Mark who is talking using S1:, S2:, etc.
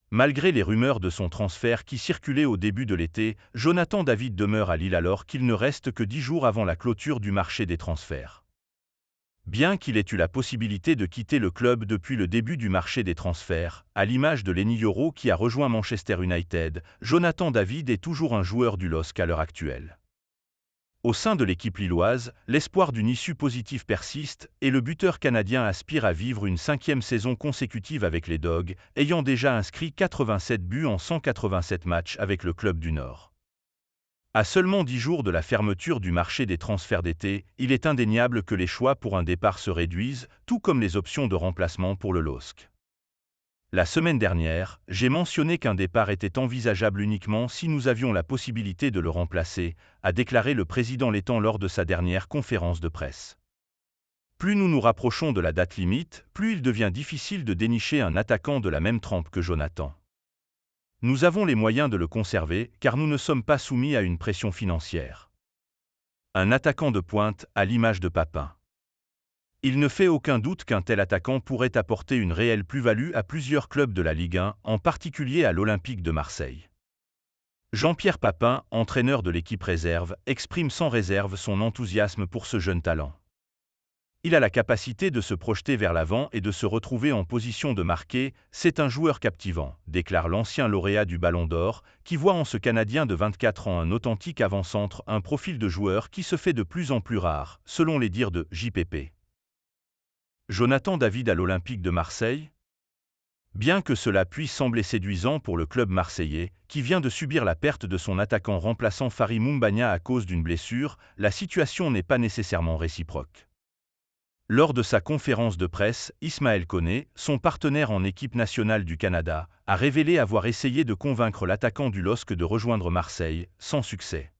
S1: Malgré les rumeurs de son transfert qui circulaient au début de l'été, Jonathan David demeure à Lille alors qu'il ne reste que 10 jours avant la clôture du marché des transferts. Bien qu'il ait eu la possibilité de quitter le club depuis le début du marché des transferts, à l'image de Lenny Yoro qui a rejoint Manchester United, Jonathan David est toujours un joueur du LOSC à l'heure actuelle. Au sein de l'équipe lilloise, l'espoir d'une issue positive persiste et le buteur canadien aspire à vivre une 5e saison consécutive avec les Dogs, ayant déjà inscrit 87 buts en 187 matchs avec le club du Nord. À seulement 10 jours de la fermeture du marché des transferts d'été, il est indéniable que les choix pour un départ se réduisent, tout comme les options de remplacement pour le LOSC. La semaine dernière, j'ai mentionné qu'un départ était envisageable uniquement si nous avions la possibilité de le remplacer, a déclaré le président Letang lors de sa dernière conférence de presse. Plus nous nous rapprochons de la date limite, plus il devient difficile de dénicher un attaquant de la même trempe que Jonathan. Nous avons les moyens de le conserver car nous ne sommes pas soumis à une pression financière. Un attaquant de pointe à l'image de Papin. Il ne fait aucun doute qu'un tel attaquant pourrait apporter une réelle plus-value à plusieurs clubs de la Ligue 1, en particulier à l'Olympique de Marseille. Jean-Pierre Papin, entraîneur de l'équipe réserve, exprime sans réserve son enthousiasme pour ce jeune talent. Il a la capacité de se projeter vers l'avant et de se retrouver en position de marquer, c'est un joueur captivant, déclare l'ancien lauréat du Ballon d'Or, qui voit en ce Canadien de 24 ans un authentique avant-centre, un profil de joueur qui se fait de plus en plus rare, selon les dires de JPP. Jonathan David à l'Olympique de Marseille? Bien que cela puisse sembler séduisant pour le club marseillais, qui vient de subir la perte de son attaquant remplaçant Fary Moumbagna à cause d'une blessure, la situation n'est pas nécessairement réciproque. Lors de sa conférence de presse, Ismaël Koné, son partenaire en équipe nationale du Canada, a révélé avoir essayé de convaincre l'attaquant du LOSC de rejoindre Marseille, sans succès.